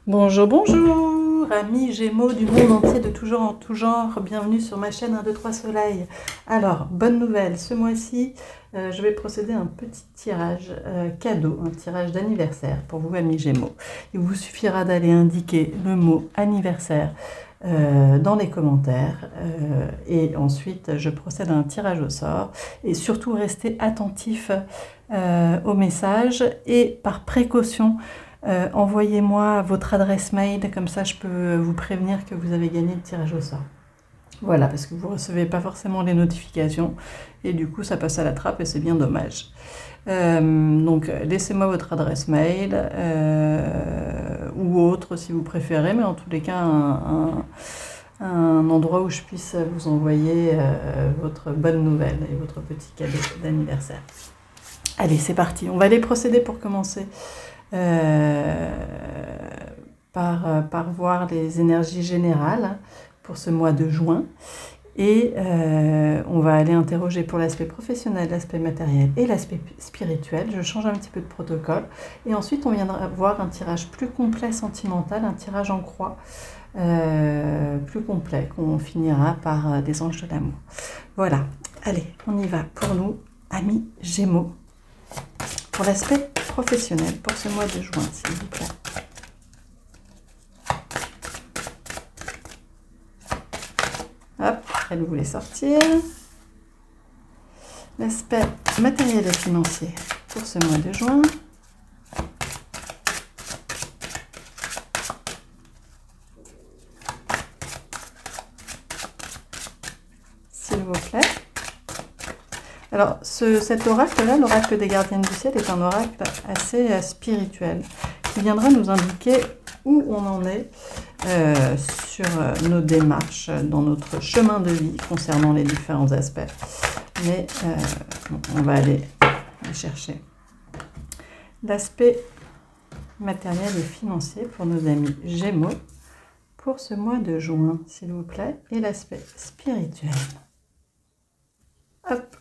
Bonjour, bonjour, amis Gémeaux du monde entier de tout genre en tout genre, bienvenue sur ma chaîne 1, 2, 3 Soleil. Alors, bonne nouvelle, ce mois-ci, je vais procéder à un petit tirage cadeau, un tirage d'anniversaire pour vous, amis Gémeaux. Il vous suffira d'aller indiquer le mot anniversaire dans les commentaires et ensuite je procède à un tirage au sort et surtout restez attentifs aux messages et par précaution envoyez-moi votre adresse mail, comme ça je peux vous prévenir que vous avez gagné le tirage au sort. Voilà, parce que vous ne recevez pas forcément les notifications et du coup ça passe à la trappe et c'est bien dommage. Donc laissez-moi votre adresse mail ou autre si vous préférez, mais en tous les cas un endroit où je puisse vous envoyer votre bonne nouvelle et votre petit cadeau d'anniversaire. Allez, c'est parti, on va aller procéder pour commencer par voir les énergies générales pour ce mois de juin. Et on va aller interroger pour l'aspect professionnel, l'aspect matériel et l'aspect spirituel. Je change un petit peu de protocole. Et ensuite, on viendra voir un tirage plus complet sentimental, un tirage en croix plus complet, qu'on finira par des anges de l'amour. Voilà, allez, on y va pour nous, amis Gémeaux. Pour l'aspect professionnel, pour ce mois de juin, s'il vous plaît. Hop, elle voulait sortir. L'aspect matériel et financier pour ce mois de juin. S'il vous plaît. Alors, cet oracle-là, l'oracle des gardiennes du ciel, est un oracle assez spirituel qui viendra nous indiquer où on en est sur nos démarches dans notre chemin de vie concernant les différents aspects. Mais on va aller chercher l'aspect matériel et financier pour nos amis Gémeaux pour ce mois de juin, s'il vous plaît, et l'aspect spirituel. Hop.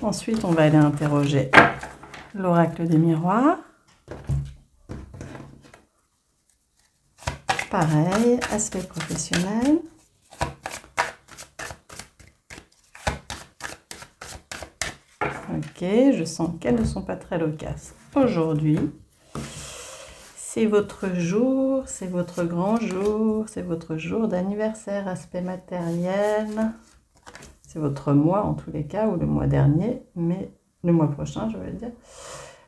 Ensuite, on va aller interroger l'oracle des miroirs. Pareil, aspect professionnel. Ok, je sens qu'elles ne sont pas très loquaces aujourd'hui. C'est votre jour, c'est votre grand jour, c'est votre jour d'anniversaire, aspect matériel. C'est votre mois en tous les cas, ou le mois dernier, mais le mois prochain, je veux dire.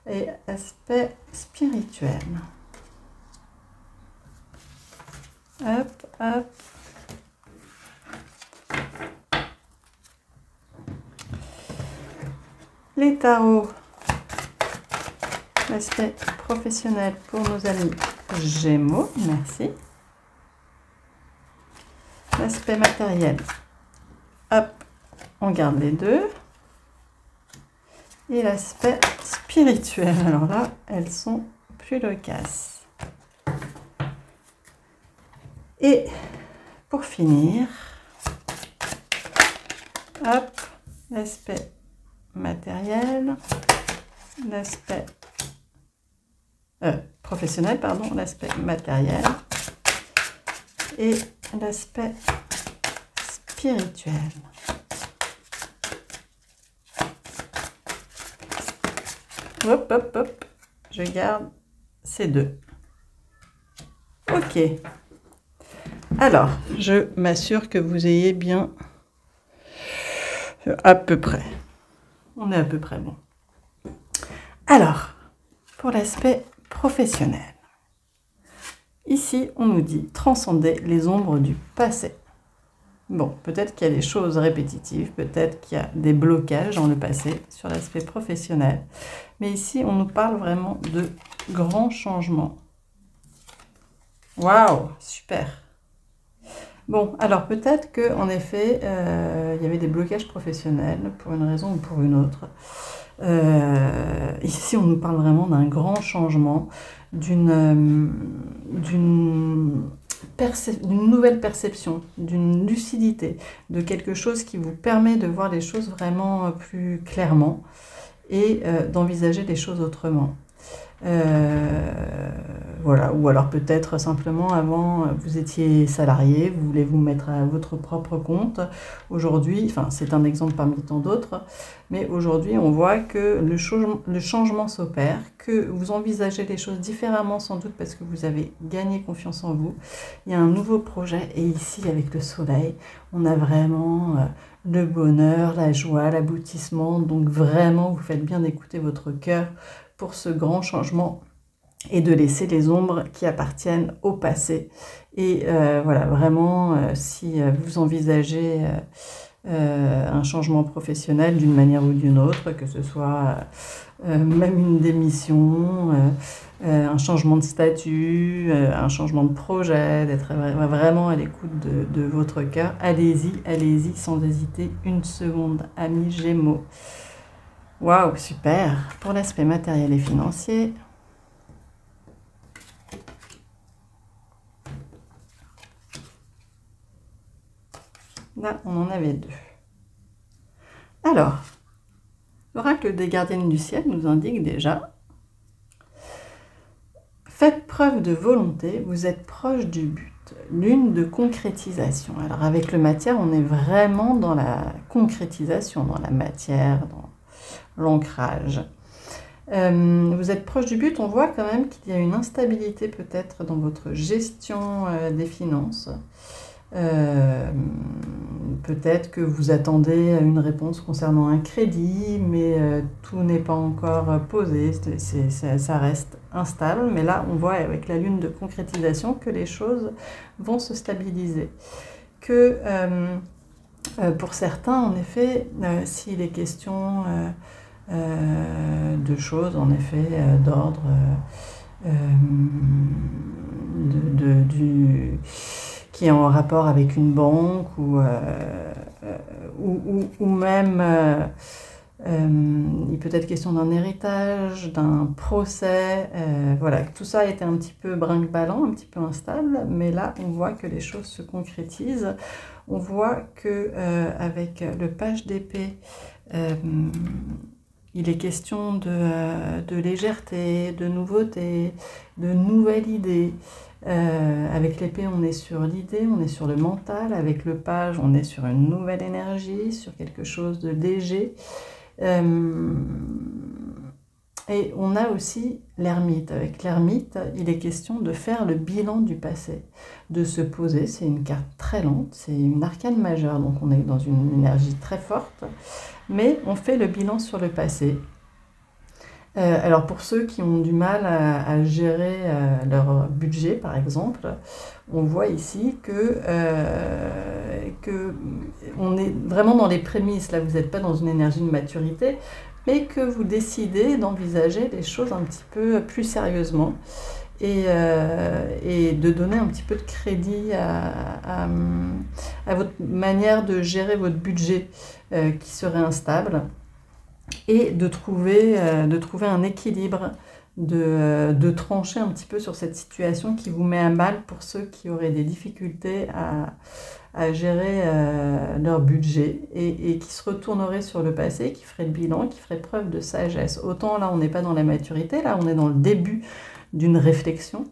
Et aspect spirituel. Hop, hop. Les tarots. L'aspect professionnel pour nos amis Gémeaux, merci. L'aspect matériel. Hop. On garde les deux. Et l'aspect spirituel. Alors là, elles sont plus loquaces. Et pour finir, hop, l'aspect matériel, l'aspect professionnel, pardon, l'aspect matériel et l'aspect spirituel. Hop, hop, hop, je garde ces deux. Ok. Alors, je m'assure que vous ayez bien à peu près. On est à peu près bon. Alors, pour l'aspect professionnel. Ici, on nous dit transcender les ombres du passé. Bon, peut-être qu'il y a des choses répétitives, peut-être qu'il y a des blocages dans le passé sur l'aspect professionnel. Mais ici, on nous parle vraiment de grands changements. Waouh, super! Bon, alors peut-être qu'en effet, il y avait des blocages professionnels pour une raison ou pour une autre. Ici, on nous parle vraiment d'un grand changement, d'une nouvelle perception, d'une lucidité, de quelque chose qui vous permet de voir les choses vraiment plus clairement et d'envisager les choses autrement. voilà, ou alors peut-être simplement avant vous étiez salarié, vous voulez vous mettre à votre propre compte. Aujourd'hui, enfin c'est un exemple parmi tant d'autres, mais aujourd'hui on voit que le changement s'opère, que vous envisagez les choses différemment sans doute parce que vous avez gagné confiance en vous. Il y a un nouveau projet et ici avec le soleil, on a vraiment le bonheur, la joie, l'aboutissement. Donc vraiment vous faites bien d'écouter votre cœur pour ce grand changement et de laisser les ombres qui appartiennent au passé. Et voilà, vraiment, si vous envisagez un changement professionnel d'une manière ou d'une autre, que ce soit même une démission, un changement de statut, un changement de projet, d'être vraiment à l'écoute de votre cœur, allez-y sans hésiter une seconde, amis Gémeaux. Waouh, super! Pour l'aspect matériel et financier, là, on en avait deux. Alors, l'oracle des gardiennes du ciel nous indique déjà: faites preuve de volonté, vous êtes proche du but. Lune de concrétisation. Alors avec le matière, on est vraiment dans la concrétisation, dans la matière, dans l'ancrage. Vous êtes proche du but, on voit quand même qu'il y a une instabilité peut-être dans votre gestion des finances. Peut-être que vous attendez une réponse concernant un crédit, mais tout n'est pas encore posé, ça reste instable. Mais là, on voit avec la lune de concrétisation que les choses vont se stabiliser. Que pour certains, en effet, s'il est question de choses, en effet, d'ordre qui est en rapport avec une banque ou même il peut être question d'un héritage, d'un procès, voilà, tout ça était un petit peu brinque-ballant, un petit peu instable, mais là on voit que les choses se concrétisent. On voit que avec le page d'épée, il est question de légèreté, de nouveauté, de nouvelles idées. Avec l'épée, on est sur l'idée, on est sur le mental. Avec le page, on est sur une nouvelle énergie, sur quelque chose de léger. Et on a aussi l'ermite. Avec l'ermite, il est question de faire le bilan du passé, de se poser. C'est une carte très lente, c'est une arcane majeure, donc on est dans une énergie très forte. Mais on fait le bilan sur le passé. Alors pour ceux qui ont du mal à gérer leur budget, par exemple, on voit ici que on est vraiment dans les prémices. Là, vous n'êtes pas dans une énergie de maturité, mais que vous décidez d'envisager les choses un petit peu plus sérieusement et de donner un petit peu de crédit à votre manière de gérer votre budget qui serait instable. Et de trouver un équilibre, de trancher un petit peu sur cette situation qui vous met à mal pour ceux qui auraient des difficultés à gérer leur budget et qui se retourneraient sur le passé, qui feraient le bilan, qui feraient preuve de sagesse. Autant là, on n'est pas dans la maturité, là, on est dans le début d'une réflexion.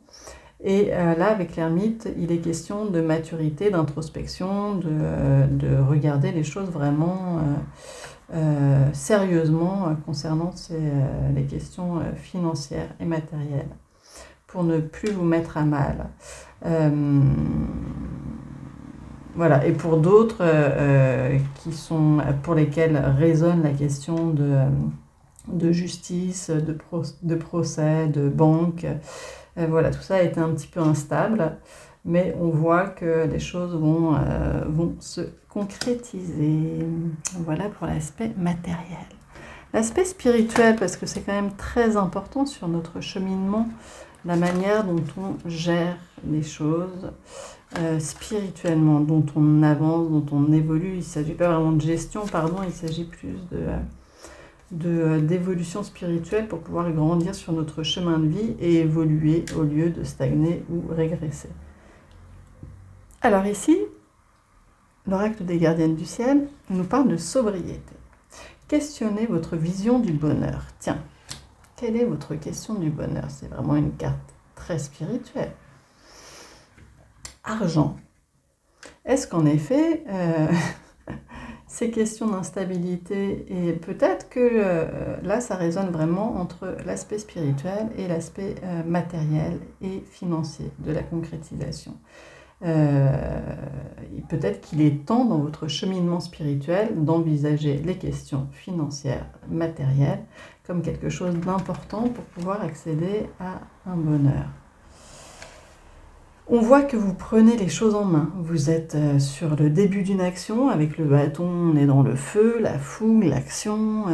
Et là, avec l'ermite, il est question de maturité, d'introspection, de regarder les choses vraiment sérieusement concernant les questions financières et matérielles, pour ne plus vous mettre à mal. Voilà, et pour d'autres pour lesquels résonne la question de justice, de procès, de banque, voilà, tout ça a été un petit peu instable, mais on voit que les choses vont se concrétiser. Voilà pour l'aspect matériel. L'aspect spirituel, parce que c'est quand même très important sur notre cheminement, la manière dont on gère les choses spirituellement, dont on avance, dont on évolue. Il ne s'agit pas vraiment de gestion, pardon, il s'agit plus d'évolution spirituelle pour pouvoir grandir sur notre chemin de vie et évoluer au lieu de stagner ou régresser. Alors ici, l'oracle des gardiennes du ciel nous parle de sobriété. Questionnez votre vision du bonheur. Tiens, quelle est votre question du bonheur? C'est vraiment une carte très spirituel. Argent. Est-ce qu'en effet, ces questions d'instabilité, et peut-être que là, ça résonne vraiment entre l'aspect spirituel et l'aspect matériel et financier de la concrétisation. Peut-être qu'il est temps dans votre cheminement spirituel d'envisager les questions financières, matérielles, comme quelque chose d'important pour pouvoir accéder à un bonheur. On voit que vous prenez les choses en main. Vous êtes sur le début d'une action. Avec le bâton, on est dans le feu, la fougue, l'action.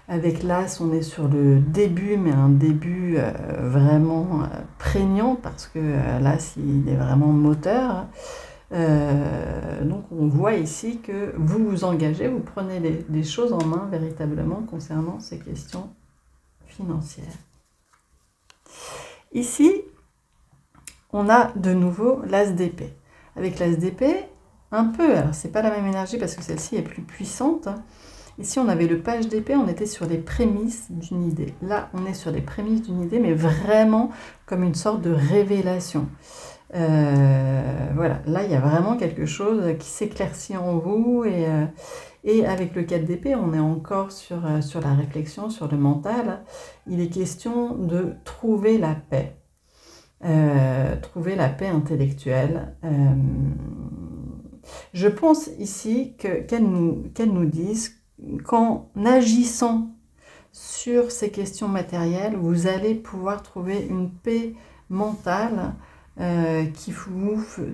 Avec l'as, on est sur le début, mais un début vraiment prégnant, parce que l'as, il est vraiment moteur. Donc on voit ici que vous vous engagez, vous prenez les choses en main véritablement concernant ces questions financières. Ici, on a de nouveau l'as d'épée. Avec l'as d'épée, un peu, alors c'est pas la même énergie parce que celle-ci est plus puissante. Ici, on avait le page d'épée, on était sur les prémices d'une idée. Là, on est sur les prémices d'une idée, mais vraiment comme une sorte de révélation. Voilà, là, il y a vraiment quelque chose qui s'éclaircit en vous. Et avec le 4 d'épée, on est encore sur la réflexion, sur le mental. Il est question de trouver la paix. Trouver la paix intellectuelle. Je pense ici qu'elle nous dise qu'en agissant sur ces questions matérielles, vous allez pouvoir trouver une paix mentale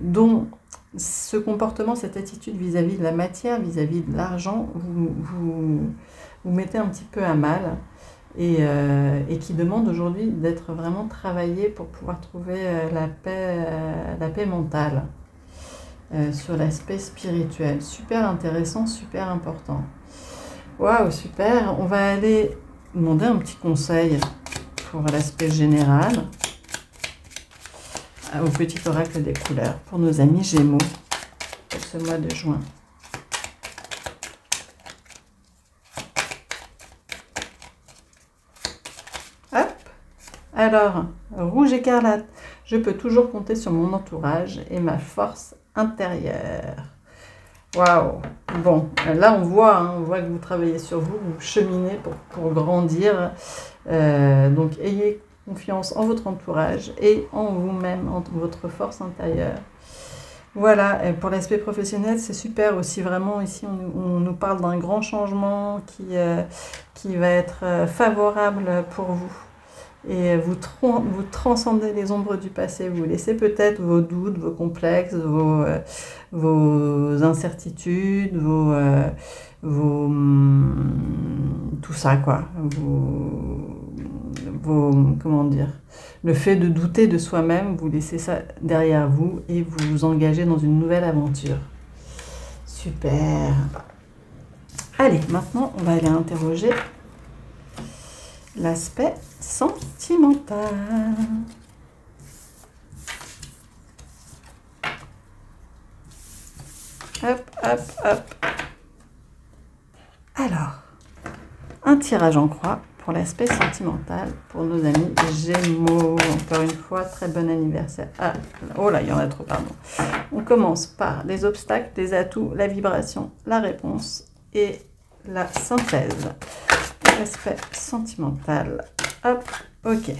dont ce comportement, cette attitude vis-à-vis de la matière, vis-à-vis de l'argent, vous mettez un petit peu à mal. Et qui demande aujourd'hui d'être vraiment travaillé pour pouvoir trouver la paix mentale sur l'aspect spirituel. Super intéressant, super important. Waouh, super. On va aller demander un petit conseil pour l'aspect général au petit oracle des couleurs pour nos amis Gémeaux pour ce mois de juin. Hop. Alors, rouge écarlate, je peux toujours compter sur mon entourage et ma force intérieure. Waouh. Bon, là on voit que vous travaillez sur vous, vous cheminez pour grandir. Donc ayez confiance en votre entourage et en vous-même, en votre force intérieure. Voilà, et pour l'aspect professionnel, c'est super aussi. Vraiment, ici, on nous parle d'un grand changement qui va être favorable pour vous. Et vous transcendez les ombres du passé, vous laissez peut-être vos doutes, vos complexes, vos incertitudes, tout ça, quoi. Comment dire, le fait de douter de soi-même, vous laissez ça derrière vous et vous vous engagez dans une nouvelle aventure. Super. Allez, maintenant, on va aller interroger l'aspect sentimental. Hop, hop, hop. Alors, un tirage en croix pour l'aspect sentimental pour nos amis Gémeaux. Encore une fois, très bon anniversaire. Ah, oh là, il y en a trop, pardon. On commence par les obstacles, les atouts, la vibration, la réponse et la synthèse. L'aspect sentimental. Hop, ok.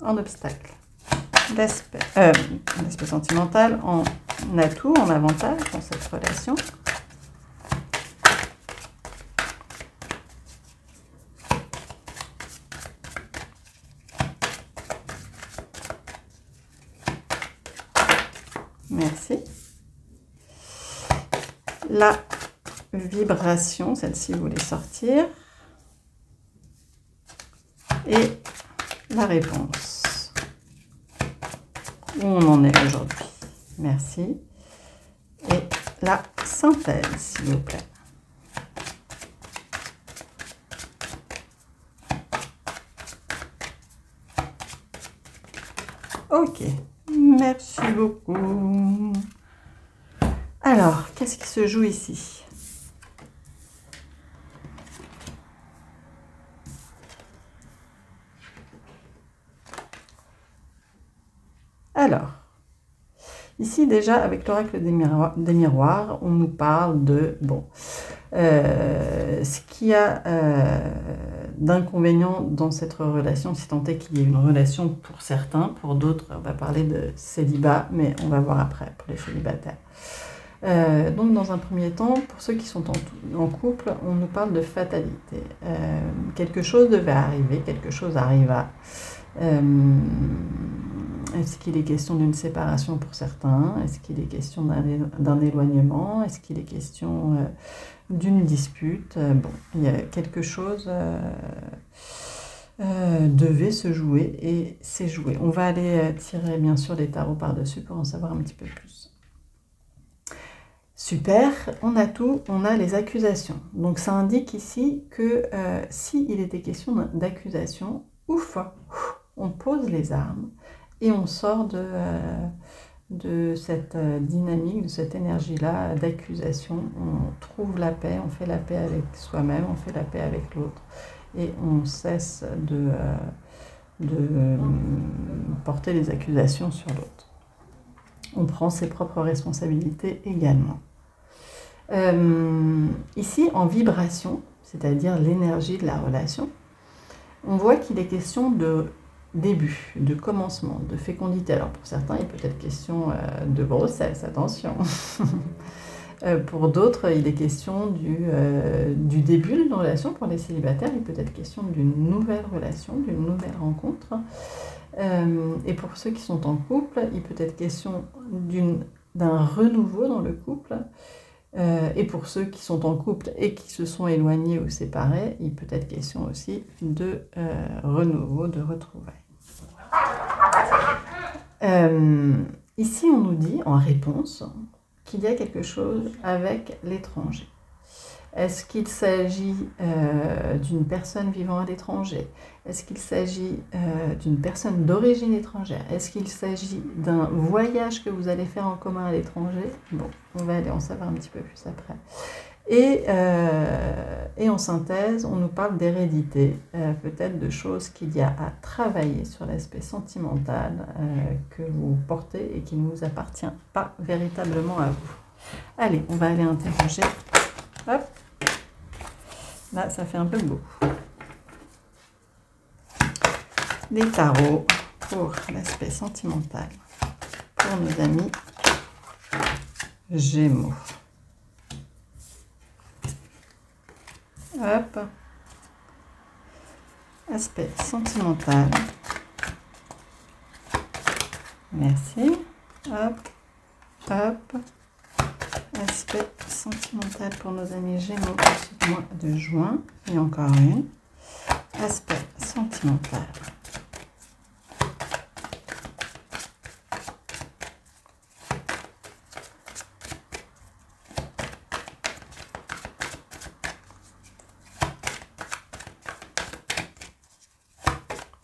En obstacle. L'aspect sentimental en atout, en avantage dans cette relation. Merci. La vibration, celle-ci, vous voulez sortir. Et la réponse. Où on en est aujourd'hui. Merci. Et la synthèse, s'il vous plaît. Ok. Merci beaucoup. Alors, qu'est-ce qui se joue ici? Alors, ici déjà, avec l'oracle des miroirs, on nous parle de, bon, ce qu'il y a d'inconvénient dans cette relation, si tant est qu'il y ait une relation pour certains, pour d'autres, on va parler de célibat, mais on va voir après pour les célibataires. Donc dans un premier temps, pour ceux qui sont en couple, on nous parle de fatalité. Quelque chose devait arriver, quelque chose arriva. Est-ce qu'il est question d'une séparation pour certains? Est-ce qu'il est question d'un éloignement? Est-ce qu'il est question d'une dispute? Bon, il y a quelque chose devait se jouer et s'est joué. On va aller tirer bien sûr les tarots par-dessus pour en savoir un petit peu plus. Super, on a tout, on a les accusations. Donc ça indique ici que s'il était question d'accusation, ouf, on pose les armes et on sort de cette dynamique, de cette énergie-là d'accusation. On trouve la paix, on fait la paix avec soi-même, on fait la paix avec l'autre et on cesse de porter les accusations sur l'autre. On prend ses propres responsabilités également. Ici, en vibration, c'est-à-dire l'énergie de la relation, on voit qu'il est question de début, de commencement, de fécondité. Alors pour certains, il peut être question de grossesse, attention. Pour d'autres, il est question du début d'une relation. Pour les célibataires, il peut être question d'une nouvelle relation, d'une nouvelle rencontre. Et pour ceux qui sont en couple, il peut être question d'un renouveau dans le couple. Et pour ceux qui sont en couple et qui se sont éloignés ou séparés, il peut être question aussi de renouveau, de retrouvailles. Ici, on nous dit en réponse qu'il y a quelque chose avec l'étranger. Est-ce qu'il s'agit d'une personne vivant à l'étranger? Est-ce qu'il s'agit d'une personne d'origine étrangère? Est-ce qu'il s'agit d'un voyage que vous allez faire en commun à l'étranger? Bon, on va aller en savoir un petit peu plus après. Et en synthèse, on nous parle d'hérédité, peut-être de choses qu'il y a à travailler sur l'aspect sentimental que vous portez et qui ne vous appartient pas véritablement à vous. Allez, on va aller interroger. Hop. Là, ça fait un peu beaucoup. Des tarots pour l'aspect sentimental pour nos amis Gémeaux. Hop. Aspect sentimental. Merci. Hop. Hop. Aspect sentimental pour nos amis Gémeaux pour ce mois de juin. Et encore une. Aspect sentimental.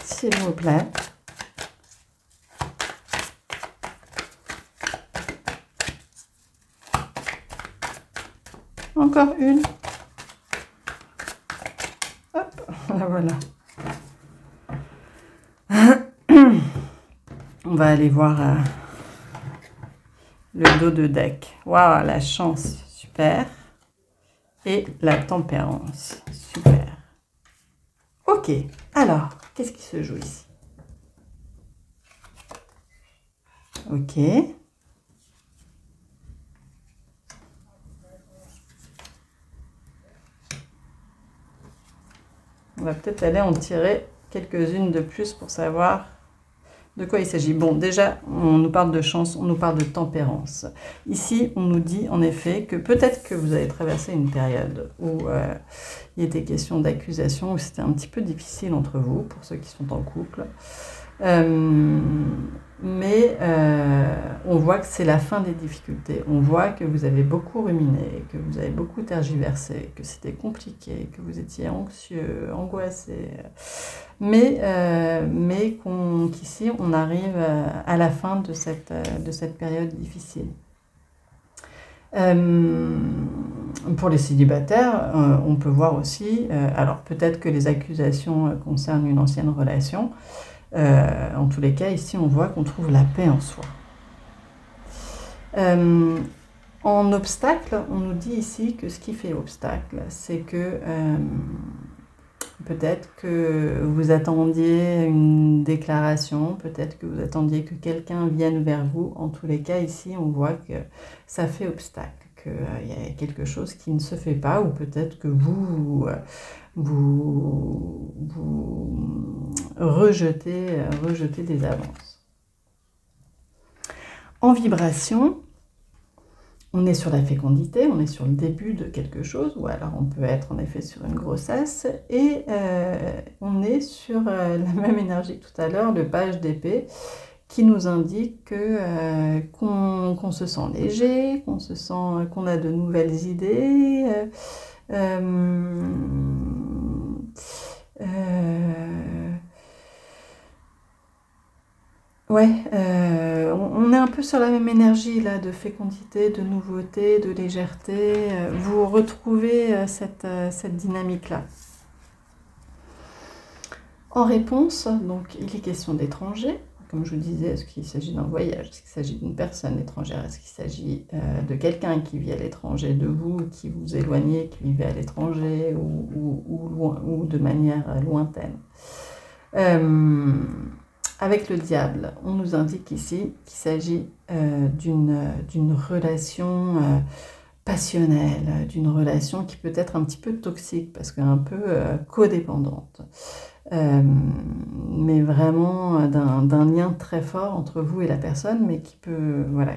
S'il vous plaît. Encore une. Hop, la voilà. On va aller voir le dos de deck. Waouh, la chance, super. Et la tempérance, super. Ok, alors, qu'est-ce qui se joue ici? Ok. On va peut-être aller en tirer quelques-unes de plus pour savoir de quoi il s'agit. Bon, déjà, on nous parle de chance, on nous parle de tempérance. Ici, on nous dit en effet que peut-être que vous avez traversé une période où il était question d'accusation, où c'était un petit peu difficile entre vous, pour ceux qui sont en couple. Mais on voit que c'est la fin des difficultés. On voit que vous avez beaucoup ruminé, que vous avez beaucoup tergiversé, que c'était compliqué, que vous étiez anxieux, angoissé. Mais qu'ici, on arrive à la fin de cette période difficile. Pour les célibataires, on peut voir aussi, alors peut-être que les accusations concernent une ancienne relation, En tous les cas, ici, on voit qu'on trouve la paix en soi. En obstacle, on nous dit ici que ce qui fait obstacle, c'est que peut-être que vous attendiez une déclaration, peut-être que vous attendiez que quelqu'un vienne vers vous. En tous les cas, ici, on voit que ça fait obstacle, qu'il y a quelque chose qui ne se fait pas, ou peut-être que vous rejetez des avances. En vibration, on est sur la fécondité, on est sur le début de quelque chose, ou alors on peut être en effet sur une grossesse, et on est sur la même énergie que tout à l'heure, le page d'épée, qui nous indique qu'on se sent léger, qu'on a de nouvelles idées, ouais, on est un peu sur la même énergie là, de fécondité, de nouveauté, de légèreté. Vous retrouvez cette dynamique-là. En réponse, donc, il est question d'étrangers. Comme je vous disais, est-ce qu'il s'agit d'un voyage? Est-ce qu'il s'agit d'une personne étrangère? Est-ce qu'il s'agit de quelqu'un qui vit à l'étranger, de vous qui vous éloignez, qui vivez à l'étranger ou de manière lointaine? Avec le diable, on nous indique ici qu'il s'agit d'une relation passionnelle, d'une relation qui peut être un petit peu toxique, parce qu'un peu codépendante. Mais vraiment d'un lien très fort entre vous et la personne, mais qui peut, voilà,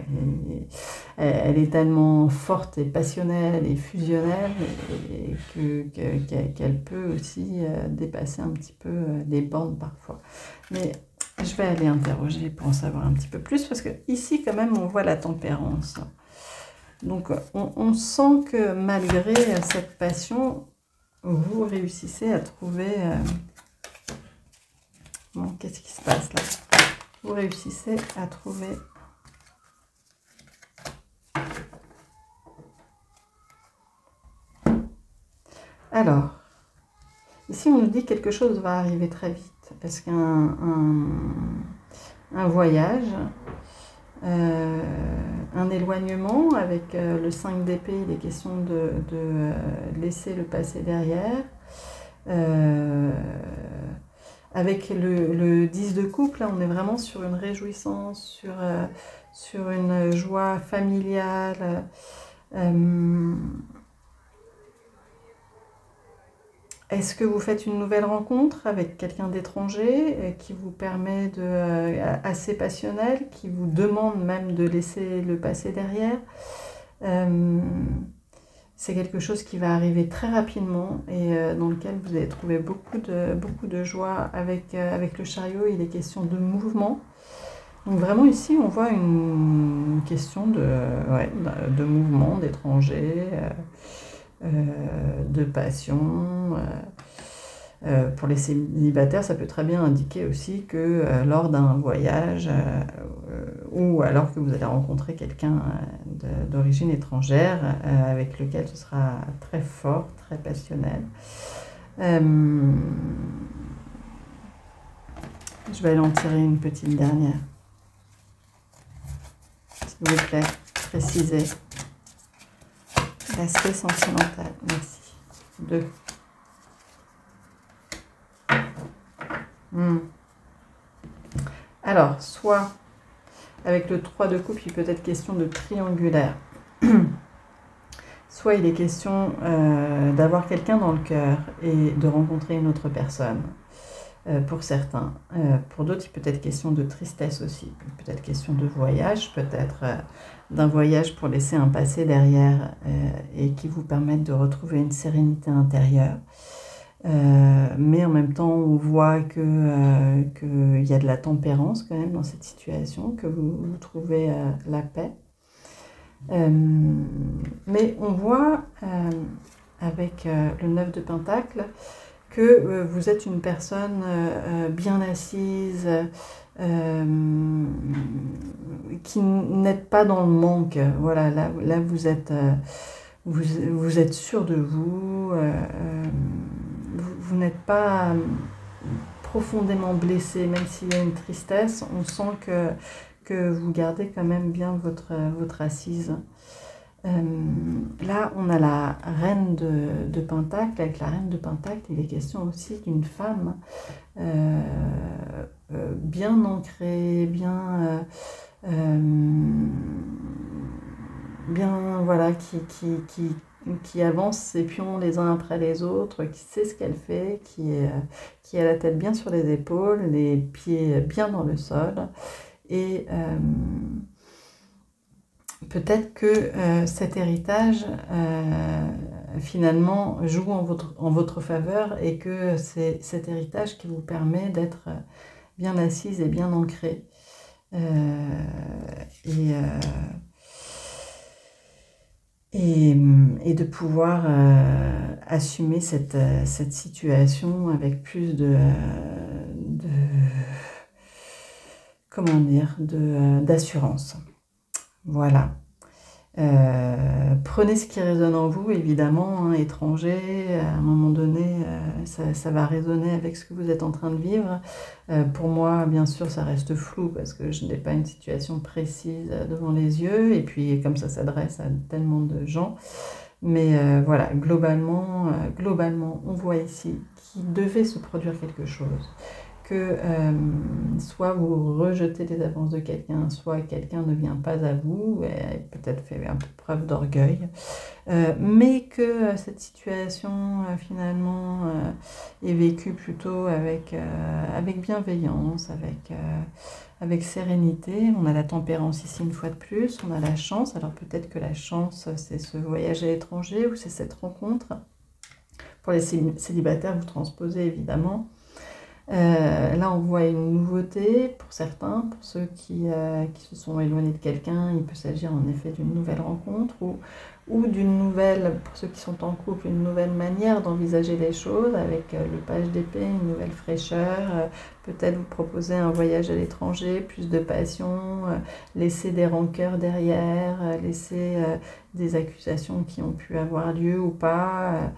elle est tellement forte et passionnelle et fusionnelle qu'elle peut aussi dépasser un petit peu les bornes parfois. Mais je vais aller interroger pour en savoir un petit peu plus, parce que ici quand même on voit la tempérance. Donc on sent que malgré cette passion, vous réussissez à trouver... Bon, qu'est-ce qui se passe là? Vous réussissez à trouver... Alors, ici on nous dit que quelque chose va arriver très vite. Est-ce qu'un voyage, un éloignement, avec le 5 d'épée, il est question de laisser le passé derrière. Avec le 10 de coupe, là on est vraiment sur une réjouissance, sur une joie familiale. Est-ce que vous faites une nouvelle rencontre avec quelqu'un d'étranger qui vous permet assez passionnel, qui vous demande même de laisser le passé derrière? C'est quelque chose qui va arriver très rapidement et dans lequel vous allez trouver beaucoup de joie. Avec le chariot, il est question de mouvement. Donc vraiment ici, on voit une question de mouvement, d'étranger, de passion. Pour les célibataires, ça peut très bien indiquer aussi que lors d'un voyage ou alors que vous allez rencontrer quelqu'un d'origine étrangère avec lequel ce sera très fort, très passionnel. Je vais aller en tirer une petite dernière. S'il vous plaît, précisez. L'aspect sentimental, merci. 2. Alors, soit avec le 3 de coupe, il peut être question de triangulaire. Soit il est question d'avoir quelqu'un dans le cœur et de rencontrer une autre personne, pour certains. Pour d'autres, il peut être question de tristesse aussi. Il peut être question de voyage, peut-être d'un voyage pour laisser un passé derrière et qui vous permette de retrouver une sérénité intérieure. Mais en même temps, on voit qu'il y a de la tempérance quand même dans cette situation, que vous trouvez la paix. Mais on voit avec le 9 de Pentacle que vous êtes une personne bien assise, qui n'êtes pas dans le manque. Voilà, là vous êtes sûr de vous. Vous n'êtes pas profondément blessé, même s'il y a une tristesse, on sent que vous gardez quand même bien votre assise. Là, on a la reine de Pentacle. Avec la reine de Pentacle, il est question aussi d'une femme bien ancrée, bien voilà, qui avance ses pions les uns après les autres, qui sait ce qu'elle fait, qui a la tête bien sur les épaules, les pieds bien dans le sol. Et peut-être que cet héritage, finalement, joue en votre faveur et que c'est cet héritage qui vous permet d'être bien assise et bien ancrée. Et de pouvoir assumer cette situation avec plus comment dire, d'assurance. Voilà. Prenez ce qui résonne en vous, évidemment, hein, étranger, à un moment donné, ça va résonner avec ce que vous êtes en train de vivre. Pour moi, bien sûr, ça reste flou parce que je n'ai pas une situation précise devant les yeux, et puis comme ça s'adresse à tellement de gens. Mais voilà, globalement, on voit ici qu'il devait se produire quelque chose. Que soit vous rejetez les avances de quelqu'un, soit quelqu'un ne vient pas à vous, et peut-être fait un peu preuve d'orgueil, mais que cette situation finalement est vécue plutôt avec bienveillance, avec sérénité. On a la tempérance ici une fois de plus, on a la chance. Alors peut-être que la chance, c'est ce voyage à l'étranger ou c'est cette rencontre. Pour les célibataires, vous transposez évidemment. Là, on voit une nouveauté pour certains, pour ceux qui se sont éloignés de quelqu'un. Il peut s'agir en effet d'une nouvelle rencontre ou d'une nouvelle, pour ceux qui sont en couple, une nouvelle manière d'envisager les choses avec le page d'épée, une nouvelle fraîcheur. Peut-être vous proposer un voyage à l'étranger, plus de passion, laisser des rancœurs derrière, laisser des accusations qui ont pu avoir lieu ou pas.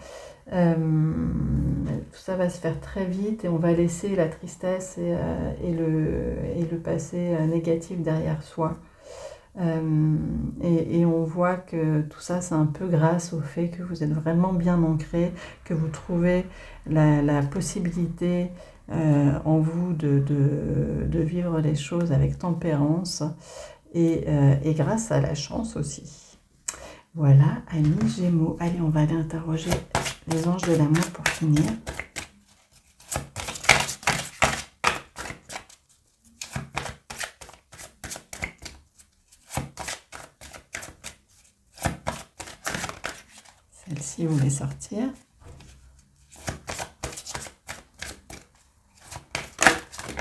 Tout ça va se faire très vite et on va laisser la tristesse et le passé négatif derrière soi. Et on voit que tout ça, c'est un peu grâce au fait que vous êtes vraiment bien ancré, que vous trouvez la possibilité en vous de vivre les choses avec tempérance et grâce à la chance aussi. Voilà, amis Gémeaux. Allez, on va aller interroger les anges de l'amour pour finir. Celle-ci, vous voulez sortir.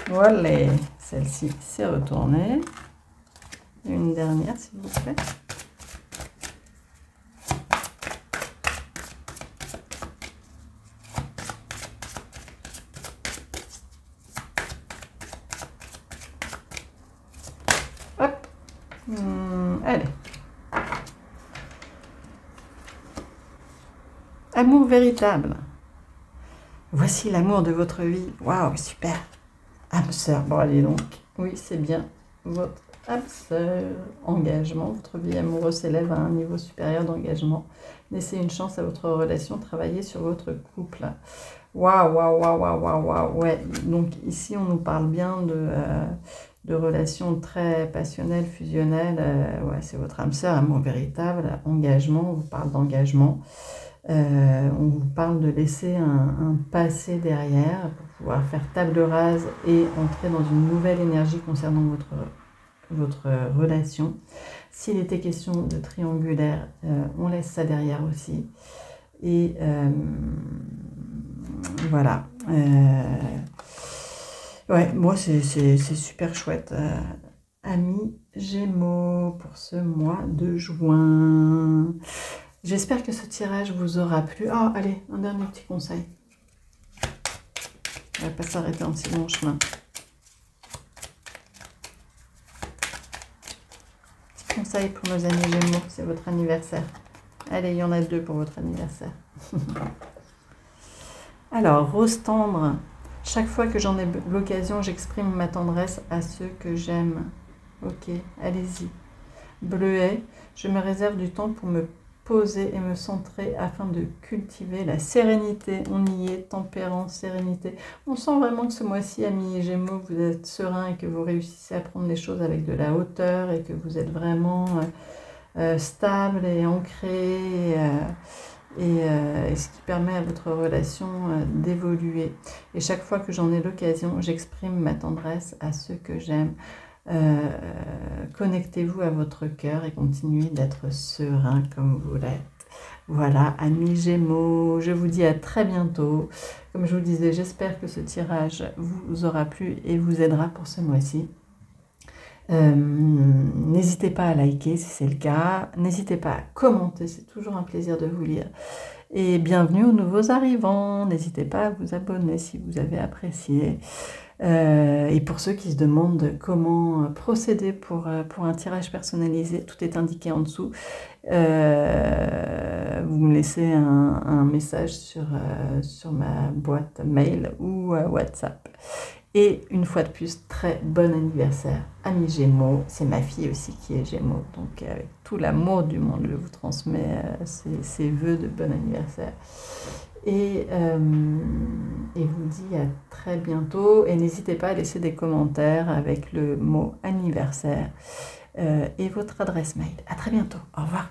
Voilà, celle-ci s'est retournée. Une dernière, s'il vous plaît. Hop. Allez. Amour véritable. Voici l'amour de votre vie. Waouh, super. Âme sœur. Bon, allez donc. Oui, c'est bien. Votre âme sœur. Engagement. Votre vie amoureuse s'élève à un niveau supérieur d'engagement. Laissez une chance à votre relation. Travaillez sur votre couple. Waouh, waouh, waouh, waouh, waouh, waouh. Ouais, donc ici, on nous parle bien de relations très passionnelles, fusionnelles. Ouais, c'est votre âme sœur, amour véritable, engagement. On vous parle d'engagement. On vous parle de laisser un passé derrière pour pouvoir faire table rase et entrer dans une nouvelle énergie concernant votre relation. S'il était question de triangulaire, on laisse ça derrière aussi. Et voilà. Ouais, moi c'est super chouette. Amis Gémeaux pour ce mois de juin. J'espère que ce tirage vous aura plu. Ah, allez, un dernier petit conseil. On ne va pas s'arrêter en si long chemin. Petit conseil pour nos amis Gémeaux, c'est votre anniversaire. Allez, il y en a 2 pour votre anniversaire. Alors, rose tendre. Chaque fois que j'en ai l'occasion, j'exprime ma tendresse à ceux que j'aime. Ok, allez-y. Bleuet, je me réserve du temps pour me poser et me centrer afin de cultiver la sérénité. On y est, tempérance, sérénité. On sent vraiment que ce mois-ci, amis Gémeaux, vous êtes serein et que vous réussissez à prendre les choses avec de la hauteur et que vous êtes vraiment stable et ancré. Et ce qui permet à votre relation d'évoluer. Et chaque fois que j'en ai l'occasion, j'exprime ma tendresse à ceux que j'aime. Connectez-vous à votre cœur et continuez d'être serein comme vous l'êtes. Voilà, amis Gémeaux, je vous dis à très bientôt. Comme je vous disais, j'espère que ce tirage vous aura plu et vous aidera pour ce mois-ci. N'hésitez pas à liker si c'est le cas, n'hésitez pas à commenter, c'est toujours un plaisir de vous lire. Et bienvenue aux nouveaux arrivants, n'hésitez pas à vous abonner si vous avez apprécié. Et pour ceux qui se demandent comment procéder pour un tirage personnalisé, tout est indiqué en dessous. Vous me laissez un message sur ma boîte mail ou WhatsApp. Et une fois de plus, très bon anniversaire, amis Gémeaux. C'est ma fille aussi qui est Gémeaux. Donc avec tout l'amour du monde, je vous transmets ces vœux de bon anniversaire. Et vous dis à très bientôt. Et n'hésitez pas à laisser des commentaires avec le mot anniversaire et votre adresse mail. À très bientôt. Au revoir.